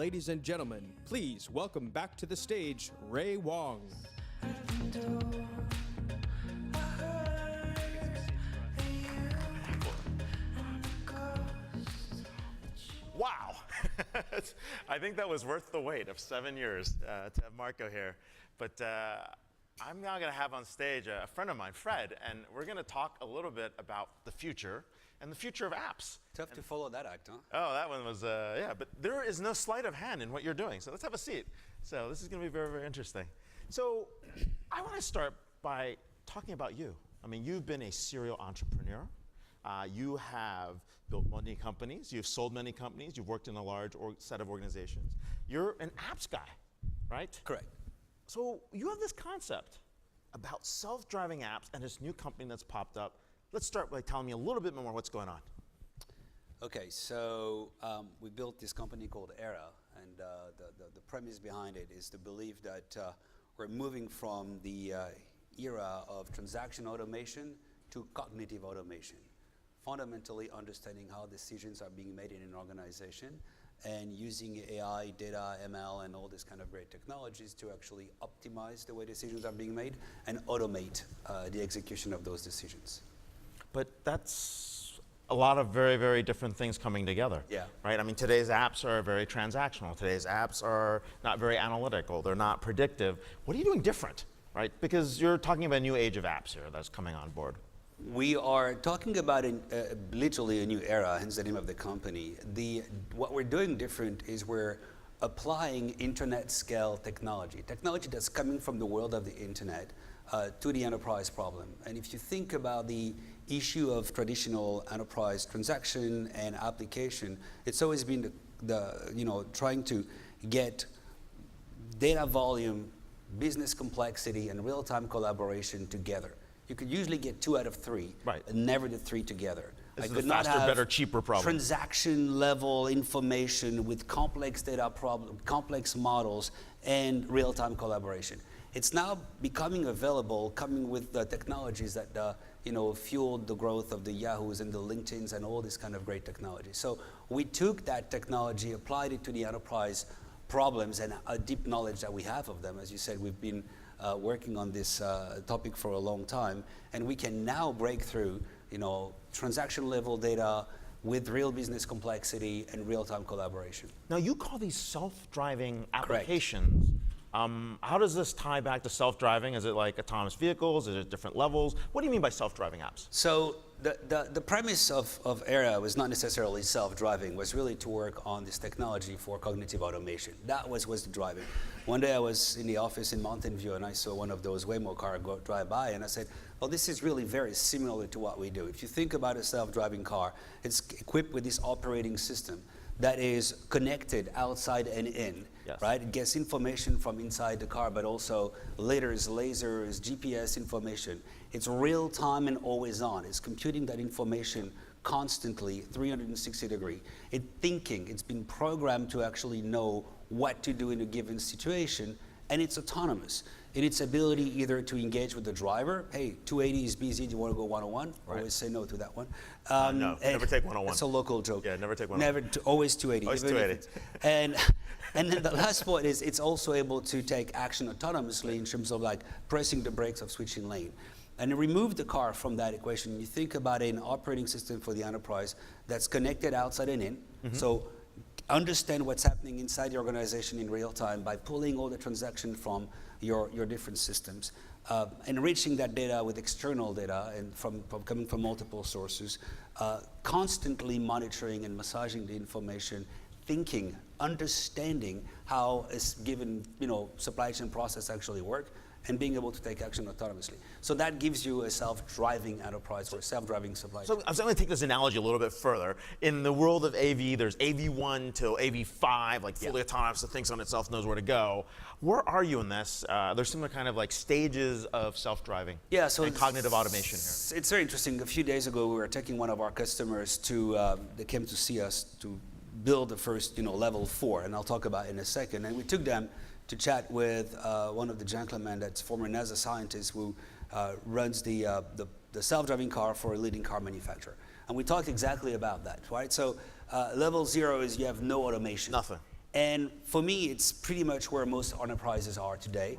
ladies and gentlemen, please welcome back to the stage, Ray Wang. Wow. I think that was worth the wait of 7 years to have Marco here. But I'm now going to have on stage a friend of mine, Fred, and we're going to talk a little bit about the future and the future of apps. Tough to follow that act, huh? Oh, that one was, yeah. But there is no sleight of hand in what you're doing. So let's have a seat. So this is going to be very, very interesting. So I want to start by talking about you. I mean, you've been a serial entrepreneur. You have built many companies. You've sold many companies. You've worked in a large set of organizations. You're an apps guy, right? Correct. So you have this concept about self-driving apps and this new company that's popped up. Let's start by telling me a little bit more what's going on. Okay, so we built this company called Aera, and the premise behind it is to believe that we're moving from the era of transaction automation to cognitive automation. Fundamentally understanding how decisions are being made in an organization and using AI, data, ML, and all this kind of great technologies to actually optimize the way decisions are being made and automate the execution of those decisions. But that's a lot of very, very different things coming together. Yeah. Right? I mean, today's apps are very transactional. Today's apps are not very analytical. They're not predictive. What are you doing different, right? Because you're talking about a new age of apps here that's coming on board. We are talking about literally a new era, hence the name of the company. What we're doing different is we're applying internet scale technology that's coming from the world of the internet to the enterprise problem. And if you think about the issue of traditional enterprise transaction and application, it's always been trying to get data volume, business complexity, and real-time collaboration together. You could usually get 2 out of 3, right, and never the 3 together. This is a faster, better, cheaper problem. Transaction level information with complex data complex models and real-time collaboration. It's now becoming available, coming with the technologies that fueled the growth of the Yahoos and the LinkedIns and all this kind of great technology. So we took that technology, applied it to the enterprise problems and a deep knowledge that we have of them. As you said, we've been working on this topic for a long time, and we can now break through, transaction level data with real business complexity and real-time collaboration. Now you call these self-driving applications. How does this tie back to self-driving? Is it like autonomous vehicles? Is it different levels? What do you mean by self-driving apps? So the premise of Aera was not necessarily self-driving, was really to work on this technology for cognitive automation. That was the driving. One day I was in the office in Mountain View and I saw one of those Waymo cars drive by, and I said, well, this is really very similar to what we do. If you think about a self-driving car, it's equipped with this operating system that is connected outside and in, yes, right? It gets information from inside the car, but also lidars, lasers, GPS information. It's real time and always on. It's computing that information constantly, 360 degree. It's thinking, it's been programmed to actually know what to do in a given situation, and it's autonomous in its ability either to engage with the driver. Hey, 280 is busy, do you want to go 101? Right. Always say no to that one. No, never take 101. It's a local joke. Yeah, never take 101. Always 280. Always 280. And then the last point is it's also able to take action autonomously in terms of like pressing the brakes of switching lane. And remove the car from that equation. You think about an operating system for the enterprise that's connected outside and in. Mm-hmm. So understand what's happening inside the organization in real time by pulling all the transactions from your different systems, enriching that data with external data and coming from multiple sources, constantly monitoring and massaging the information, thinking, understanding how a given supply chain process actually works, and being able to take action autonomously. So that gives you a self-driving enterprise or self-driving supply chain. So I'm going to take this analogy a little bit further. In the world of AV, there's AV1 till AV5, like fully autonomous, that thinks on itself, knows where to go. Where are you in this? There's similar kind of like stages of self-driving and cognitive automation here. It's very interesting. A few days ago, we were taking one of our customers to, they came to see us to build the first level 4, and I'll talk about it in a second. And we took them to chat with one of the gentlemen that's former NASA scientist who runs the self-driving car for a leading car manufacturer. And we talked exactly about that, right? So level 0 is you have no automation. Nothing. And for me, it's pretty much where most enterprises are today.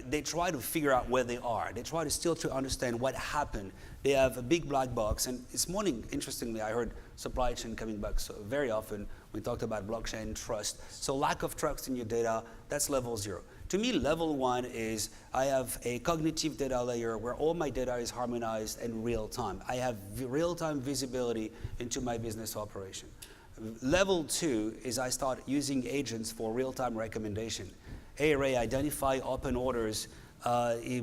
They try to figure out where they are. They try to still to understand what happened. They have a big black box. And this morning, interestingly, I heard supply chain coming back so very often. We talked about blockchain trust. So lack of trust in your data, that's level 0. To me, level 1 is I have a cognitive data layer where all my data is harmonized and real time. I have real-time visibility into my business operation. Level 2 is I start using agents for real-time recommendation. Hey, Ray, identify open orders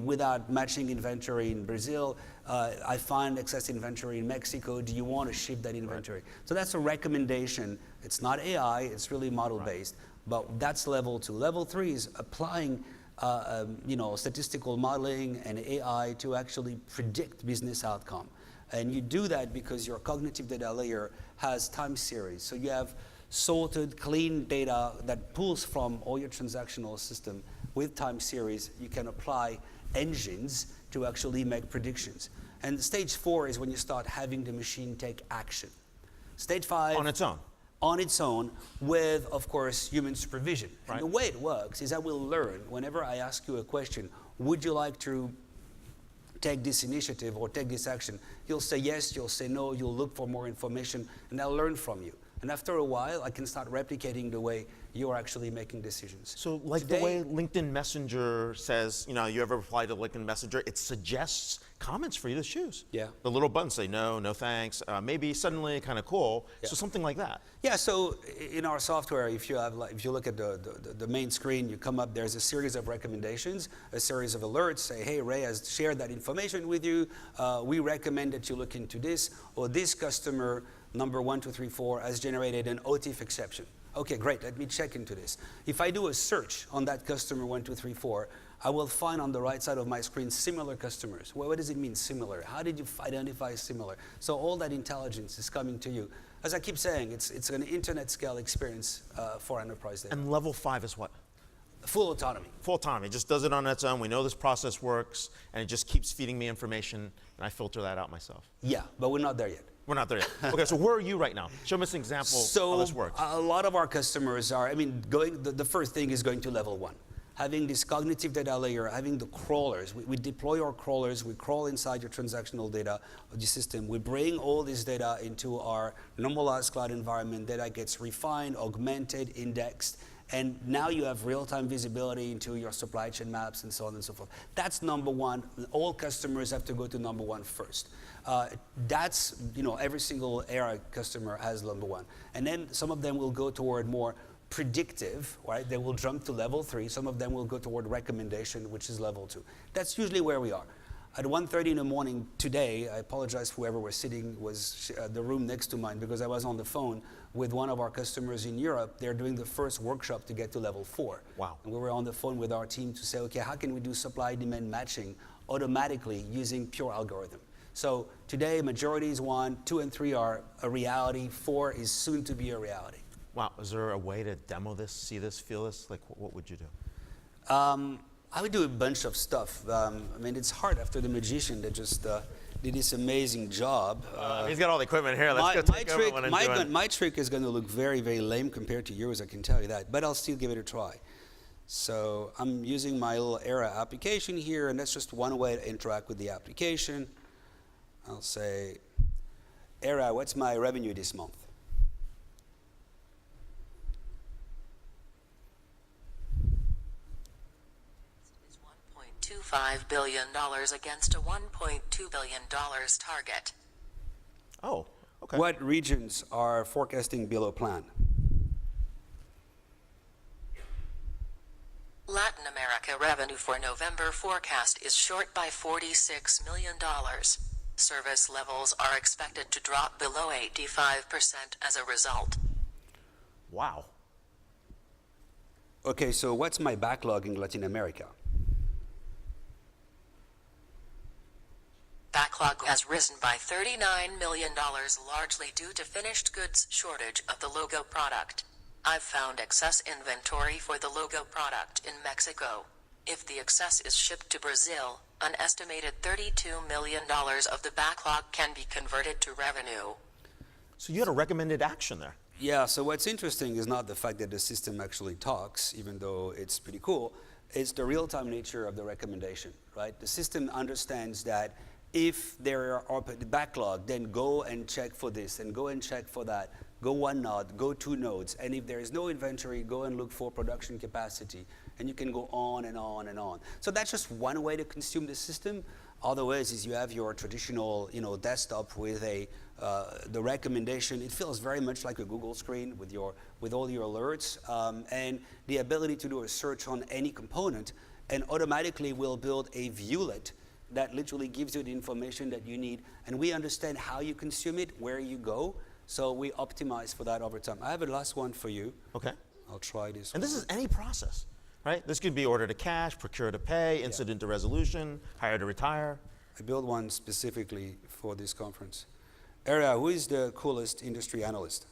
without matching inventory in Brazil. I find excess inventory in Mexico. Do you want to ship that inventory? Right. So that's a recommendation. It's not AI. It's really model-based. Right. But that's level 2. Level 3 is applying statistical modeling and AI to actually predict business outcome. And you do that because your cognitive data layer has time series. So you have sorted, clean data that pulls from all your transactional system with time series. You can apply engines to actually make predictions. And stage 4 is when you start having the machine take action. Stage 5. On its own. On its own with, of course, human supervision. Right. And the way it works is I will learn whenever I ask you a question, would you like to take this initiative or take this action? You'll say yes, you'll say no, you'll look for more information, and I'll learn from you. And after a while, I can start replicating the way you're actually making decisions. So like today, the way LinkedIn Messenger says, you ever reply to LinkedIn Messenger, it suggests comments for you to choose. Yeah. The little buttons say no, no thanks, maybe suddenly kind of cool. Yeah. So something like that. Yeah, so in our software, if you look at the main screen, you come up, there's a series of recommendations, a series of alerts, say, hey, Ray has shared that information with you. We recommend that you look into this, or this customer, number 1, 2, 3, 4, has generated an OTIF exception. Okay, great, let me check into this. If I do a search on that customer 1, 2, 3, 4, I will find on the right side of my screen similar customers. Well, what does it mean, similar? How did you identify similar? So all that intelligence is coming to you. As I keep saying, it's an internet scale experience for enterprise data. And level 5 is what? Full autonomy. Full autonomy. It just does it on its own. We know this process works, and it just keeps feeding me information, and I filter that out myself. Yeah, but we're not there yet. We're not there yet. Okay, so where are you right now? Show me an example how this works. So a lot of our customers are, the first thing is going to level 1. Having this cognitive data layer, having the crawlers. We deploy our crawlers, we crawl inside your transactional data of the system. We bring all this data into our normalized cloud environment. Data gets refined, augmented, indexed, and now you have real-time visibility into your supply chain maps and so on and so forth. That's number 1. All customers have to go to number 1 first. That's, every single Aera customer has number 1. And then some of them will go toward more predictive, right? They will jump to level 3. Some of them will go toward recommendation, which is level 2. That's usually where we are. At 1:30 in the morning today, I apologize for whoever was sitting, was the room next to mine, because I was on the phone with one of our customers in Europe. They're doing the first workshop to get to level 4. Wow. And we were on the phone with our team to say, okay, how can we do supply-demand matching automatically using pure algorithm? So today, majority is 1, 2 and 3 are a reality, 4 is soon to be a reality. Wow, is there a way to demo this, see this, feel this? Like, what would you do? I would do a bunch of stuff. It's hard after the magician that just did this amazing job. He's got all the equipment here. Let's go take over what I'm doing. My trick is going to look very, very lame compared to yours, I can tell you that. But I'll still give it a try. So I'm using my little Aera application here, and that's just one way to interact with the application. I'll say, Aera, what's my revenue this month? $1.25 billion against a $1.2 billion target. Oh, okay. What regions are forecasting below plan? Latin America revenue for November forecast is short by $46 million. Service levels are expected to drop below 85% as a result. Wow. Okay, so what's my backlog in Latin America? Backlog has risen by $39 million, largely due to finished goods shortage of the logo product. I've found excess inventory for the logo product in Mexico. If the excess is shipped to Brazil, an estimated $32 million of the backlog can be converted to revenue. So you had a recommended action there. Yeah, so what's interesting is not the fact that the system actually talks, even though it's pretty cool. It's the real-time nature of the recommendation, right? The system understands that if there are the backlog, then go and check for this and go and check for that. Go one node, go two nodes. And if there is no inventory, go and look for production capacity. And you can go on and on and on. So that's just one way to consume the system. Other ways is you have your traditional, desktop with the recommendation. It feels very much like a Google screen with all your alerts, and the ability to do a search on any component, and automatically will build a viewlet that literally gives you the information that you need. And we understand how you consume it, where you go, so we optimize for that over time. I have a last one for you. Okay. I'll try this. And this is any process, right? This could be order to cash, procure to pay, incident to resolution, hire to retire. I built one specifically for this conference. Aera, who is the coolest industry analyst?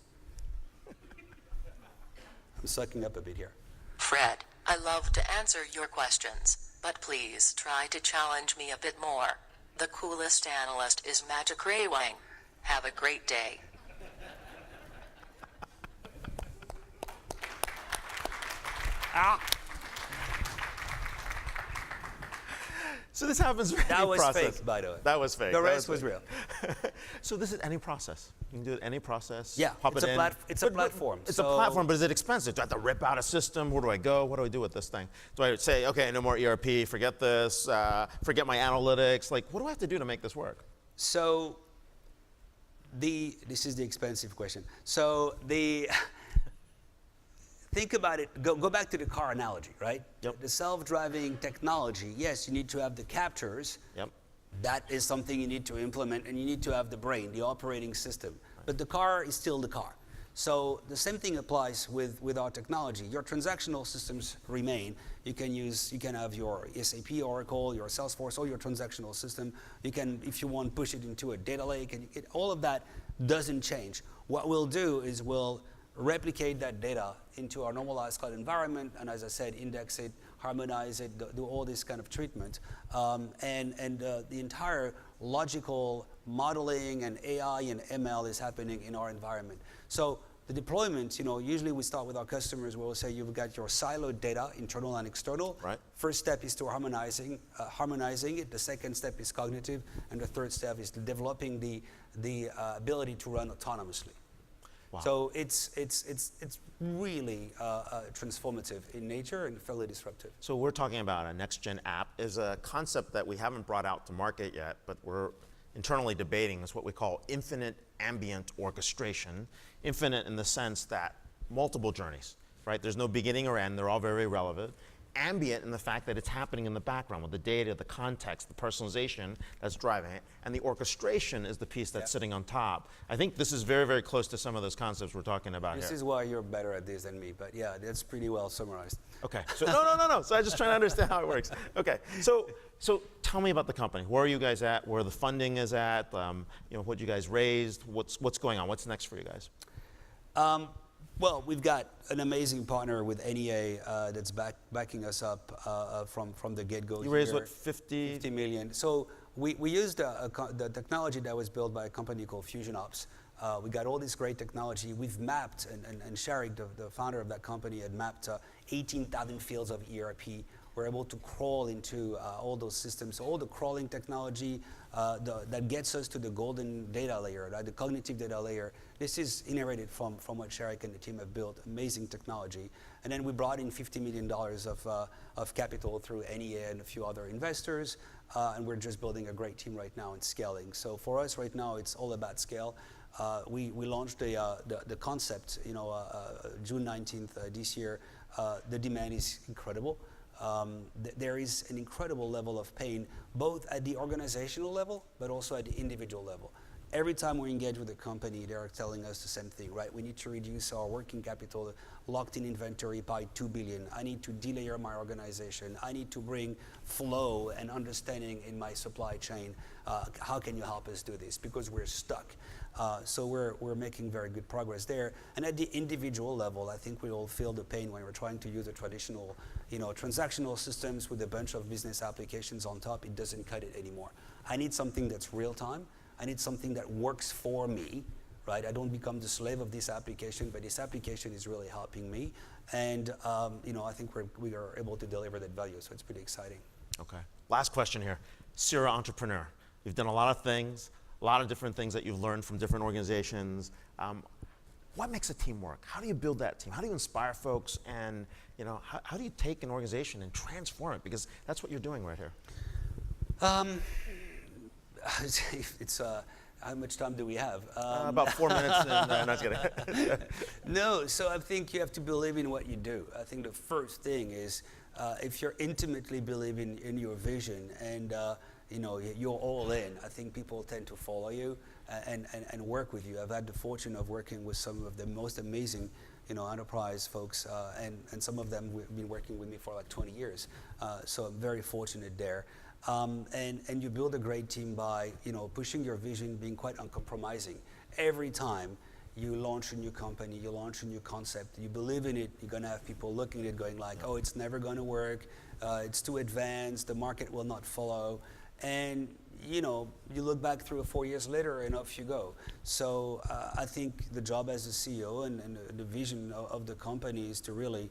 I'm sucking up a bit here. Fred, I love to answer your questions, but please try to challenge me a bit more. The coolest analyst is Magic Ray Wang. Have a great day. So this happens in That any was process. fake, by the way. That was fake. The That rest was fake. real. So this is any process. You can do it any process. Yeah, pop it's it a in. it's a platform. It's a platform, but is it expensive? Do I have to rip out a system? Where do I go? What do I do with this thing? Do I say, okay, no more ERP, forget this, forget my analytics? Like, what do I have to do to make this work? So this is the expensive question. So think about it, go back to the car analogy, right? Yep. The self-driving technology, yes, you need to have the captors. Yep. That is something you need to implement, and you need to have the brain, the operating system. Right. But the car is still the car. So the same thing applies with our technology. Your transactional systems remain. You can have your SAP, Oracle, your Salesforce, or your transactional system. You can, if you want, push it into a data lake, and all of that doesn't change. What we'll do is we'll replicate that data into our normalized cloud environment, and as I said, index it, harmonize it, do all this kind of treatment, and the entire logical modeling and AI and ML is happening in our environment. So the deployment, usually we start with our customers where we'll say you've got your siloed data, internal and external. Right. First step is to harmonizing it. The second step is cognitive, and the third step is developing the ability to run autonomously. Wow. So it's really transformative in nature and fairly disruptive. So we're talking about a next-gen app is a concept that we haven't brought out to market yet, but we're internally debating. Is what we call infinite ambient orchestration. Infinite in the sense that multiple journeys, right? There's no beginning or end. They're all very relevant. Ambient in the fact that it's happening in the background with the data, the context, the personalization that's driving it, and the orchestration is the piece that's sitting on top. I think this is very, very close to some of those concepts we're talking about here. This is why you're better at this than me, but yeah, that's pretty well summarized. Okay, so no. So I'm just trying to understand how it works. Okay, so tell me about the company. Where are you guys at? Where the funding is at? What you guys raised? What's going on? What's next for you guys? Well, we've got an amazing partner with NEA that's backing us up from the get-go. You raised what, 50 million. So we used the technology that was built by a company called FusionOps. We got all this great technology. We've mapped, and Sharik, the founder of that company, had mapped 18,000 fields of ERP. We're able to crawl into all those systems. So all the crawling technology that gets us to the golden data layer, right, the cognitive data layer, this is inherited from what Sharik and the team have built, amazing technology. And then we brought in $50 million of capital through NEA and a few other investors, and we're just building a great team right now and scaling. So for us right now, it's all about scale. We launched the concept, June 19th this year. The demand is incredible. There is an incredible level of pain, both at the organizational level, but also at the individual level. Every time we engage with a company, they're telling us the same thing, right? We need to reduce our working capital, locked in inventory by $2 billion. I need to delayer my organization. I need to bring flow and understanding in my supply chain. How can you help us do this? Because we're stuck. So we're making very good progress there. And at the individual level, I think we all feel the pain when we're trying to use a traditional, transactional systems with a bunch of business applications on top. It doesn't cut it anymore. I need something that's real time. I need something that works for me, right? I don't become the slave of this application, but this application is really helping me. And I think we are able to deliver that value, so it's pretty exciting. Okay. Last question here. Serial entrepreneur. You've done a lot of things, a lot of different things that you've learned from different organizations. What makes a team work? How do you build that team? How do you inspire folks? And how do you take an organization and transform it? Because that's what you're doing right here. How much time do we have? About 4 minutes. And, not kidding. No, so I think you have to believe in what you do. I think the first thing is if you're intimately believing in your vision and you're all in, I think people tend to follow you and work with you. I've had the fortune of working with some of the most amazing enterprise folks, and some of them have been working with me for like 20 years. So I'm very fortunate there. And you build a great team by pushing your vision, being quite uncompromising. Every time you launch a new company, you launch a new concept, you believe in it, you're going to have people looking at it going like, oh, it's never going to work, it's too advanced, the market will not follow. And you look back 3 or 4 years later and off you go. So I think the job as a CEO and the vision of the company is to really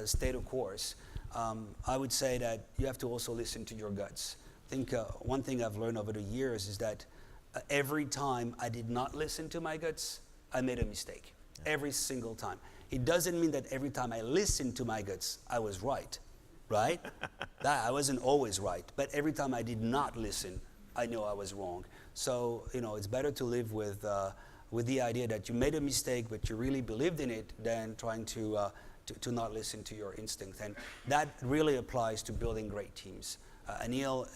stay the course. I would say that you have to also listen to your guts. I think one thing I've learned over the years is that every time I did not listen to my guts, I made a mistake. Yeah. Every single time. It doesn't mean that every time I listened to my guts, I was right? I wasn't always right. But every time I did not listen, I knew I was wrong. So, it's better to live with the idea that you made a mistake, but you really believed in it, than trying to not listen to your instinct. And that really applies to building great teams. Anil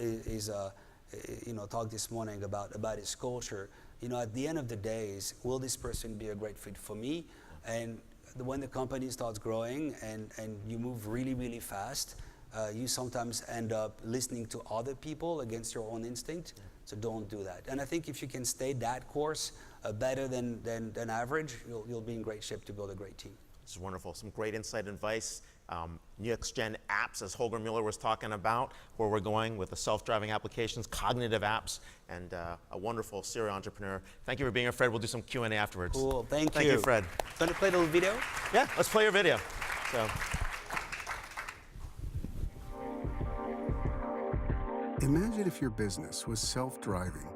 talked this morning about his culture. At the end of the day will this person be a great fit for me? And when the company starts growing and you move really, really fast, you sometimes end up listening to other people against your own instinct. Yeah. So don't do that. And I think if you can stay that course better than average, you'll be in great shape to build a great team. This is wonderful. Some great insight and advice. Next-gen apps, as Holger Mueller was talking about, where we're going with the self-driving applications, cognitive apps, and a wonderful serial entrepreneur. Thank you for being here, Fred. We'll do some Q&A afterwards. Cool. Thank you. Thank you, Fred. Want to play a little video? Yeah, let's play your video. So. Imagine if your business was self-driving,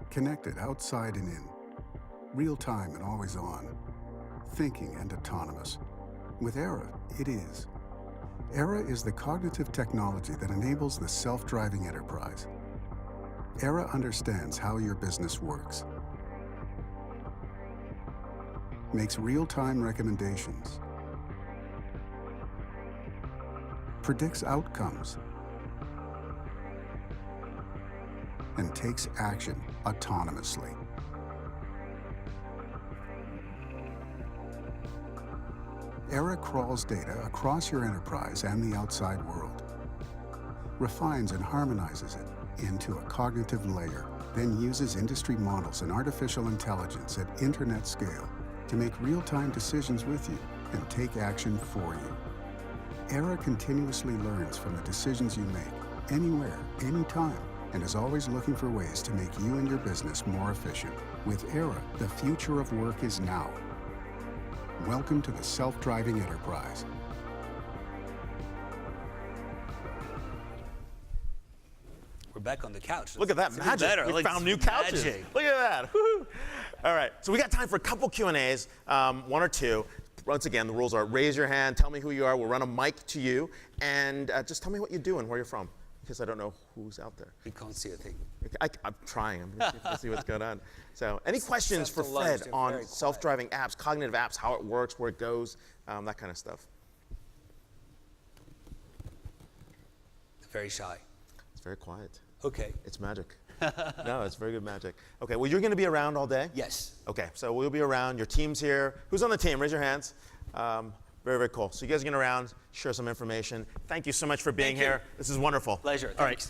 connected outside and in, real-time and always on, thinking and autonomous. With Aera, it is. Aera is the cognitive technology that enables the self-driving enterprise. Aera understands how your business works, makes real-time recommendations, predicts outcomes, and takes action autonomously. Aera crawls data across your enterprise and the outside world, refines and harmonizes it into a cognitive layer, then uses industry models and artificial intelligence at internet scale to make real-time decisions with you and take action for you. Aera continuously learns from the decisions you make, anywhere, anytime, and is always looking for ways to make you and your business more efficient. With Aera, the future of work is now. Welcome to the self-driving enterprise. We're back on the couch. Look at that magic. We found new couches. Magic. Look at that. Woo-hoo. All right, so we got time for a couple Q&As, one or two. Once again, the rules are raise your hand, tell me who you are, we'll run a mic to you, and just tell me what you do and where you're from, because I don't know who's out there. You can't see a thing. I'm trying. I'm going to see what's going on. So any questions for Fred on self-driving apps, cognitive apps, how it works, where it goes, that kind of stuff? Very shy. It's very quiet. Okay. It's magic. No, it's very good magic. Okay, well, you're going to be around all day? Yes. Okay, so we'll be around. Your team's here. Who's on the team? Raise your hands. Very, very cool. So you guys are going around, share some information. Thank you so much for being here. This is wonderful. Pleasure. All right.